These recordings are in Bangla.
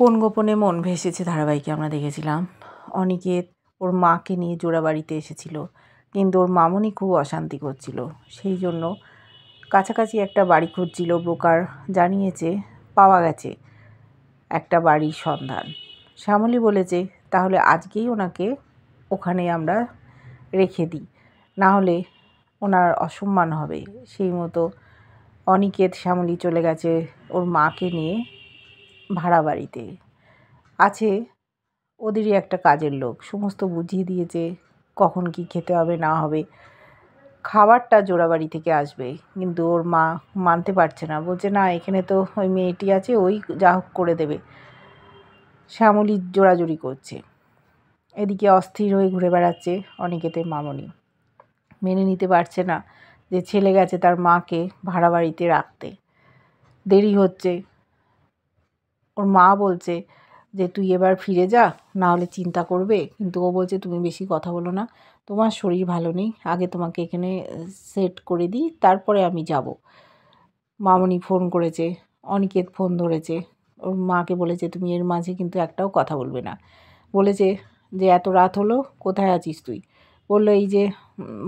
কোন গোপনে মন ভেসেছে ধারাবাহিকে আমরা দেখেছিলাম অনিকেত ওর মাকে নিয়ে জোড়াবাড়িতে এসেছিল, কিন্তু ওর মামনি খুব অশান্তি করছিল। সেই জন্য কাছাকাছি একটা বাড়ি খুঁজছিল। ব্রোকার জানিয়েছে পাওয়া গেছে একটা বাড়ির সন্ধান। শ্যামলী বলেছে তাহলে আজকেই ওনাকে ওখানে আমরা রেখে দিই, না হলে ওনার অসম্মান হবে। সেই মতো অনিকেত শ্যামলী চলে গেছে ওর মাকে নিয়ে ভাড়া বাড়িতে। আছে ওদেরই একটা কাজের লোক, সমস্ত বুঝিয়ে দিয়েছে কখন কি খেতে হবে না হবে। খাবারটা জোড়াবাড়ি থেকে আসবে, কিন্তু ওর মা মানতে পারছে না, বলছে না এখানে তো ওই মেয়েটি আছে, ওই যা হোক করে দেবে। শ্যামলী জোড়াজুড়ি করছে, এদিকে অস্থির হয়ে ঘুরে বেড়াচ্ছে অনিকেতের মামনি। মেনে নিতে পারছে না যে ছেলে গেছে তার মাকে ভাড়া বাড়িতে রাখতে, দেরি হচ্ছে। ওর মা বলছে যে তুই এবার ফিরে যা, না হলে চিন্তা করবে। কিন্তু ও বলছে তুমি বেশি কথা বলো না, তোমার শরীর ভালো নেই, আগে তোমাকে এখানে সেট করে দিই, তারপরে আমি যাব। মামনি ফোন করেছে, অনিকেত ফোন ধরেছে, ওর মাকে বলেছে তুমি এর মাঝে কিন্তু একটাও কথা বলবে না। বলেছে যে এত রাত হলো, কোথায় আছিস তুই? বললো এই যে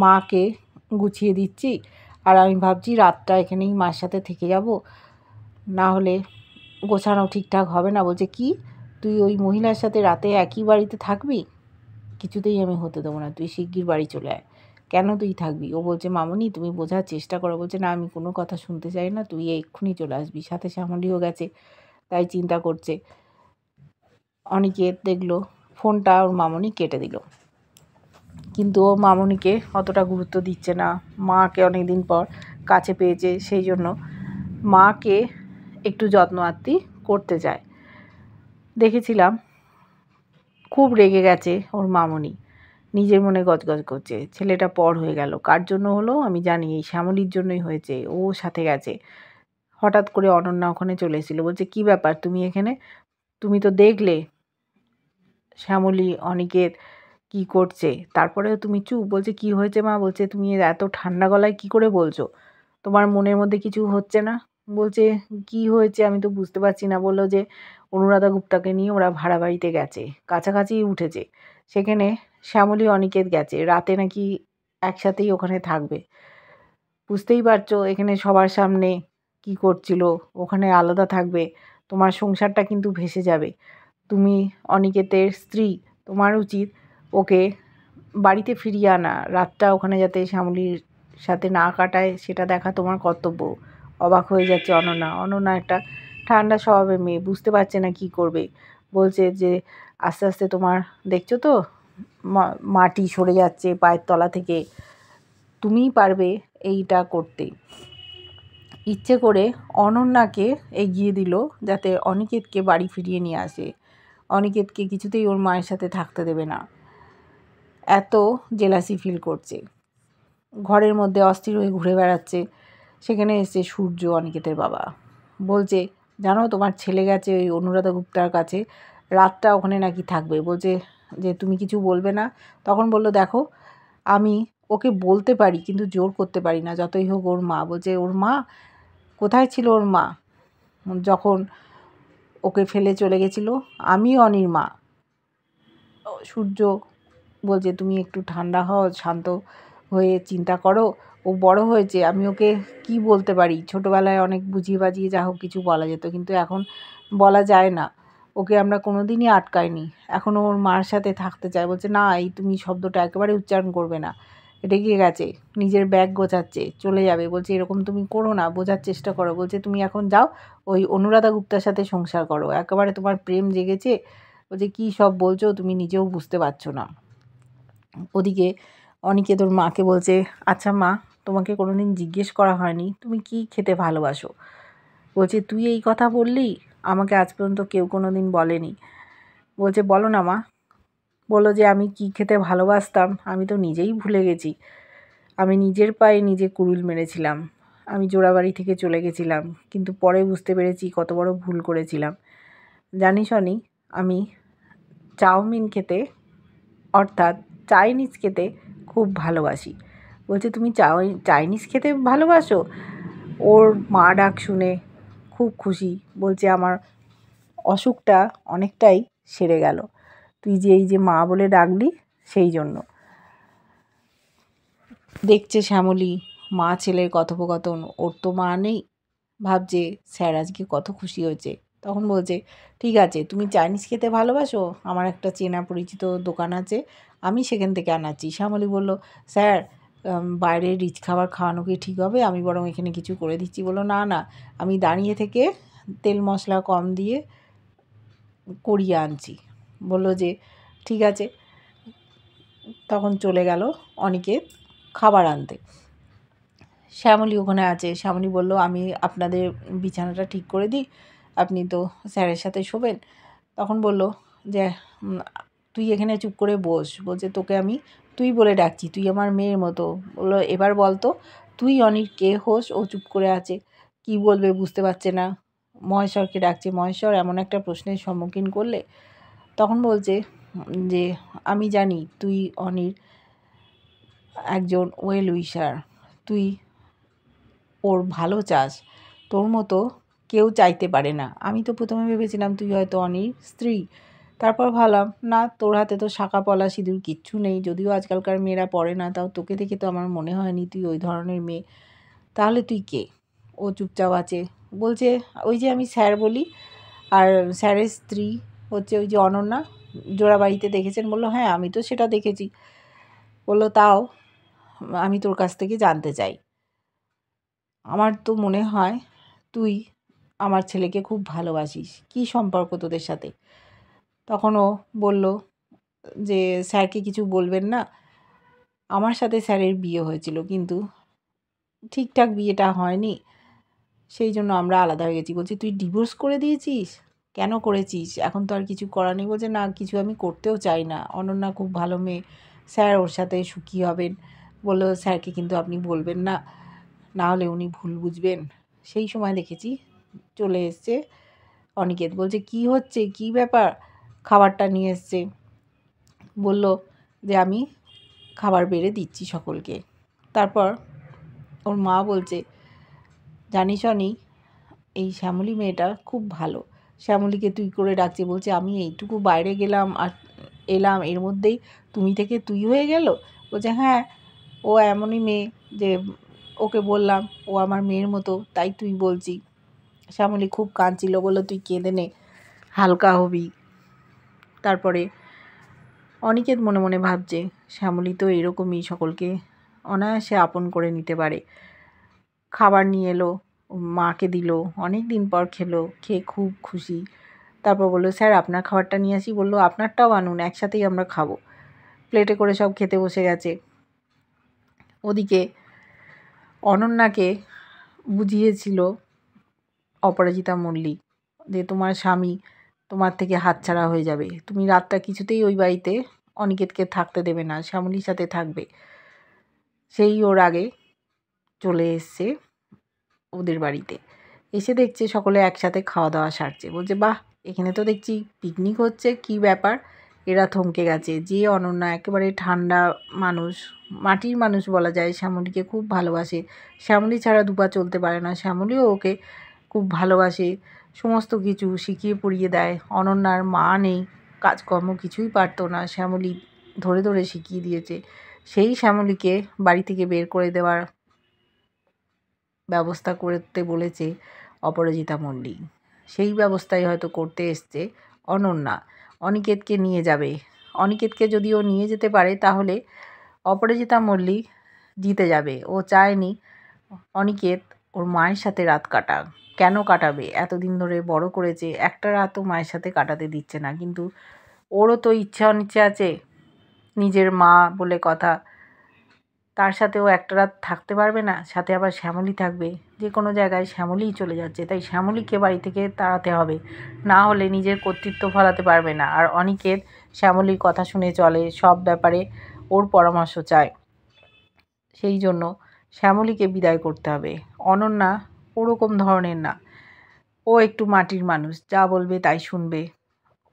মাকে গুছিয়ে দিচ্ছি, আর আমি ভাবছি রাতটা এখানেই মার সাথে থেকে যাব, না হলে গোছানো ঠিকঠাক হবে না। বলছে কি, তুই ওই মহিলার সাথে রাতে একই বাড়িতে থাকবি? কিছুতেই আমি হতে দেবো না, তুই শিগগির বাড়ি চলে আয়। কেন তুই থাকবি? ও বলছে মামনি তুমি বোঝার চেষ্টা করো। বলছে না আমি কোনো কথা শুনতে চাই না, তুই এক্ষুনি চলে আসবি। সাথে শ্যামলীও গেছে, তাই চিন্তা করছে। অনিকেত দেখলো ফোনটা ওর মামনি কেটে দিল, কিন্তু ও মামনিকে অতটা গুরুত্ব দিচ্ছে না। মাকে অনেক দিন পর কাছে পেয়েছে, সেই জন্য মাকে একটু যত্ন আত্তি করতে চায়। দেখেছিলাম খুব রেগে গেছে ওর মামনি, নিজের মনে গজগজ করছে। ছেলেটা পর হয়ে গেল, কার জন্য হলো আমি জানি, এই শ্যামলীর জন্যই হয়েছে। ও সাথে গেছে। হঠাৎ করে অনন্যা ওখানে চলে এসেছিল, বলছে কি ব্যাপার তুমি এখানে? তুমি তো দেখলে শ্যামলী অনিকেত কি করছে, তারপরেও তুমি চুপ। বলছে কি হয়েছে মা? বলছে তুমি এত ঠান্ডা গলায় কি করে বলছো? তোমার মনের মধ্যে কিছু হচ্ছে না? বলছে কি হয়েছে আমি তো বুঝতে পারছি না। বললো যে অনুরাধা গুপ্তাকে নিয়ে ওরা ভাড়া বাড়িতে গেছে, কাছাকাছি উঠেছে, সেখানে শ্যামলী অনিকেত গেছে, রাতে নাকি একসাথেই ওখানে থাকবে। বুঝতেই পারছো এখানে সবার সামনে কি করছিল, ওখানে আলাদা থাকবে, তোমার সংসারটা কিন্তু ভেসে যাবে। তুমি অনিকেতের স্ত্রী, তোমার উচিত ওকে বাড়িতে ফিরিয়ে আনা, রাতটা ওখানে যাতে শ্যামলীর সাথে না কাটায় সেটা দেখা তোমার কর্তব্য। অবাক হয়ে যাচ্ছে অনন্যা। অনন্যা একটা ঠান্ডা স্বভাবের মেয়ে, বুঝতে পারছে না কি করবে। বলছে যে আস্তে আস্তে তোমার দেখছো তো মাটি সরে যাচ্ছে পায়ের তলা থেকে, তুমিই পারবে এইটা করতে। ইচ্ছে করে অনন্যাকে এগিয়ে দিল যাতে অনিকেতকে বাড়ি ফিরিয়ে নিয়ে আসে। অনিকেতকে কিছুতেই ওর মায়ের সাথে থাকতে দেবে না, এত জেলাসি ফিল করছে। ঘরের মধ্যে অস্থির হয়ে ঘুরে বেড়াচ্ছে। সেখানে এসে সূর্য, অনিকেতের বাবা, বলছে জানো তোমার ছেলে গেছে ওই অনুরাধা গুপ্তার কাছে, রাতটা ওখানে নাকি থাকবে। বলছে যে তুমি কিছু বলবে না? তখন বলল দেখো আমি ওকে বলতে পারি কিন্তু জোর করতে পারি না, যতই হোক ওর মা। বলছে ওর মা কোথায় ছিল? ওর মা যখন ওকে ফেলে চলে গেছিলো, আমি অনির মা। সূর্য বলছে তুমি একটু ঠান্ডা হও, শান্ত হয়ে চিন্তা করো। ও বড় হয়েছে, আমি ওকে কি বলতে পারি? ছোটোবেলায় অনেক বুঝিয়ে বাজিয়ে যা হোক কিছু বলা যেত, কিন্তু এখন বলা যায় না। ওকে আমরা কোনো দিনই আটকাইনি, এখনও ওর মার সাথে থাকতে চায়। বলছে না এই তুমি শব্দটা একেবারে উচ্চারণ করবে না। রেগে গেছে, নিজের ব্যাগ গোছাচ্ছে, চলে যাবে। বলছে এরকম তুমি করো না, বোঝার চেষ্টা করো। বলছে তুমি এখন যাও ওই অনুরাধা গুপ্তার সাথে সংসার করো, একেবারে তোমার প্রেম জেগেছে। বলছে কী সব বলছো তুমি নিজেও বুঝতে পারছো না। ওদিকে অনিকেত ওর মাকে বলছে আচ্ছা মা, তোমাকে কোনো দিন জিজ্ঞেস করা হয়নি তুমি কি খেতে ভালোবাসো। বলছে তুই এই কথা বললি, আমাকে আজ পর্যন্ত কেউ কোনো দিন বলেনি। বলছে বলো না মা। বললো যে আমি কি খেতে ভালোবাসতাম আমি তো নিজেই ভুলে গেছি। আমি নিজের পায়ে নিজে কুড়ুল মেরেছিলাম, আমি জোড়াবাড়ি থেকে চলে গেছিলাম, কিন্তু পরে বুঝতে পেরেছি কত বড় ভুল করেছিলাম। জানিস অনি, আমি চাউমিন খেতে অর্থাৎ চাইনিজ খেতে খুব ভালোবাসি। বলছে তুমি চাইনিজ খেতে ভালোবাসো? ওর মা ডাক শুনে খুব খুশি। বলছে আমার অসুখটা অনেকটাই সেরে গেল। তুই যে এই যে মা বলে ডাকলি সেই জন্য। দেখছে শ্যামলী মা ছেলের কথোপকথন, ওর তো মা নেই, ভাবছে স্যার আজকে কত খুশি হয়েছে। তখন বলছে, ঠিক আছে তুমি চাইনিজ খেতে ভালোবাসো, আমার একটা চেনা পরিচিত দোকান আছে, আমি সেখান থেকে আনাচ্ছি। শ্যামলী বলল, স্যার বাইরে রিচ খাবার খাওয়ানো কি ঠিক হবে, আমি বরং এখানে কিছু করে দিচ্ছি। বললো, না না, আমি দাঁড়িয়ে থেকে তেল মশলা কম দিয়ে করিয়ে আনছি। বললো যে ঠিক আছে। তখন চলে গেল অনিকেত খাবার আনতে। শ্যামলী ওখানে আছে। শ্যামলী বলল, আমি আপনাদের বিছানাটা ঠিক করে দিই, আপনি তো স্যারের সাথে শোবেন। তখন বলল যে তুই এখানে চুপ করে বস। বলছে, তোকে আমি তুই বলে ডাকছি, তুই আমার মেয়ের মতো। বললো, এবার বল তো তুই অনির কে হোস? ও চুপ করে আছে, কি বলবে বুঝতে পারছে না। মহেশ্বরকে ডাকছে, মহেশ্বর এমন একটা প্রশ্নের সম্মুখীন করলে। তখন বলছে যে আমি জানি তুই অনির একজন ওয়েল উইশার, তুই ওর ভালো চাস, তোর মতো কেউ চাইতে পারে না। আমি তো প্রথমে ভেবেছিলাম তুই হয়তো অনির স্ত্রী, তারপর ভাবলাম না, তোর হাতে তো শাঁখা পলা সিঁদুর কিচ্ছু নেই, যদিও আজকালকার মেয়েরা পরে না, তাও তোকে দেখে তো আমার মনে হয়নি তুই ওই ধরনের মেয়ে। তাহলে তুই কে? ও চুপচাপ আছে। বলছে, ওই যে আমি স্যার বলি, আর স্যারের স্ত্রী হচ্ছে ওই যে অনন্যা, জোড়াবাড়িতে দেখেছেন? বললো, হ্যাঁ আমি তো সেটা দেখেছি। বললো, তাও আমি তোর কাছ থেকে জানতে চাই, আমার তো মনে হয় তুই আমার ছেলেকে খুব ভালোবাসিস, কী সম্পর্ক তোদের সাথে? তখন ও বলল যে স্যারকে কিছু বলবেন না, আমার সাথে স্যারের বিয়ে হয়েছিল কিন্তু ঠিকঠাক বিয়েটা হয়নি, সেই জন্য আমরা আলাদা হয়ে গেছি। বলছি, তুই ডিভোর্স করে দিয়েছিস? কেন করেছিস? এখন তো আর কিছু করার নেই। বলছে, না কিছু আমি করতেও চাই না, অনন্যা খুব ভালো মেয়ে, স্যার ওর সাথে সুখী হবেন। বললো, স্যারকে কিন্তু আপনি বলবেন না, না হলে উনি ভুল বুঝবেন। সেই সময় দেখেছি চলে এসছে অনিকেত। বলছে, কি হচ্ছে, কি ব্যাপার? খাবারটা নিয়ে এসছে। বলল যে আমি খাবার বেড়ে দিচ্ছি সকলকে। তারপর ওর মা বলছে, জানিস অনি, এই শ্যামলী মেয়েটা খুব ভালো, শ্যামলীকে তুই করে ডাকছে। বলছে, আমি এইটুকু বাইরে গেলাম আর এলাম, এর মধ্যেই তুমি থেকে তুই হয়ে গেল। বলছে, হ্যাঁ ও এমনই মেয়ে যে ওকে বললাম ও আমার মেয়ের মতো, তাই তুই বলছি। শ্যামলী খুব কাঁদছিল, বললো, তুই কেঁদে নে, হালকা হবি। তারপরে অনিকেত মনে মনে ভাবছে, শ্যামলী তো এরকমই, সকলকে অনায়াসে আপন করে নিতে পারে। খাবার নিয়ে এলো, মাকে দিল, অনেক দিন পর খেলো, খেয়ে খুব খুশি। তারপর বললো, স্যার আপনার খাবারটা নিয়ে আসি। বললো, আপনারটাও আনুন, একসাথেই আমরা খাবো। প্লেটে করে সব খেতে বসে গেছে। ওদিকে অনন্যাকে বুঝিয়েছিল অপরাজিতা মল্লিক যে তোমার স্বামী তোমার থেকে হাতছাড়া হয়ে যাবে, তুমি রাতটা কিছুতেই ওই বাড়িতে অনিকেতকে থাকতে দেবে না, শ্যামলীর সাথে থাকবে। সেই ওর আগে চলে এসছে ওদের বাড়িতে, এসে দেখছে সকলে একসাথে খাওয়া দাওয়া সারছে। বলছে, বাহ, এখানে তো দেখছি পিকনিক হচ্ছে, কি ব্যাপার? এরা থমকে গেছে। যে অনন্যা একেবারে ঠান্ডা মানুষ, মাটির মানুষ বলা যায়, শ্যামলীকে খুব ভালোবাসে, শ্যামলী ছাড়া দুপা চলতে পারে না, শ্যামলীও ওকে খুব ভালোবাসে, সমস্ত কিছু শিখিয়ে পড়িয়ে দেয়। অনন্যার মা নেই, কাজকর্ম কিছুই পারতো না, শ্যামলী ধরে ধরে শিখিয়ে দিয়েছে। সেই শ্যামলীকে বাড়ি থেকে বের করে দেওয়ার ব্যবস্থা করতে বলেছে অপরাজিতা মল্লিক। সেই ব্যবস্থাই হয়তো করতে এসছে অনন্যা, অনিকেতকে নিয়ে যাবে। অনিকেতকে যদিও নিয়ে যেতে পারে তাহলে অপরাজিতা মল্লিক জিতে যাবে। ও চায়নি অনিকেত ওর মায়ের সাথে রাত কাটাক। কেন কাটাবে? এতদিন ধরে বড় করেছে, একটা রাতও মায়ের সাথে কাটাতে দিচ্ছে না। কিন্তু ওরও তো ইচ্ছা অনিচ্ছা আছে, নিজের মা বলে কথা, তার সাথেও একটা রাত থাকতে পারবে না, সাথে আবার শ্যামলী থাকবে। যে কোনো জায়গায় শ্যামলীই চলে যাচ্ছে, তাই শ্যামলীকে বাড়ি থেকে তাড়াতে হবে, না হলে নিজের কর্তৃত্ব ফলাতে পারবে না। আর অনিকেত শ্যামলীর কথা শুনে চলে, সব ব্যাপারে ওর পরামর্শ চায়, সেই জন্য শ্যামলীকে বিদায় করতে হবে। অনন্যা ওরকম ধরনের না, ও একটু মাটির মানুষ, যা বলবে তাই শুনবে,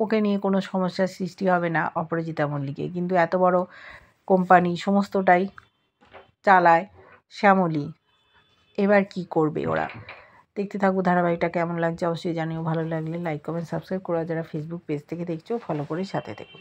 ওকে নিয়ে কোনো সমস্যার সৃষ্টি হবে না অপরাজিতা মল্লিকে। কিন্তু এত বড় কোম্পানি সমস্তটাই চালায় শ্যামলী, এবার কি করবে ওরা? দেখতে থাকবো ধারাবাহিকটা কেমন লাগছে অবশ্যই জানিও। ভালো লাগলে লাইক কমেন্ট সাবস্ক্রাইব করো, যারা ফেসবুক পেজ থেকে দেখছো ফলো করে সাথে থেকো।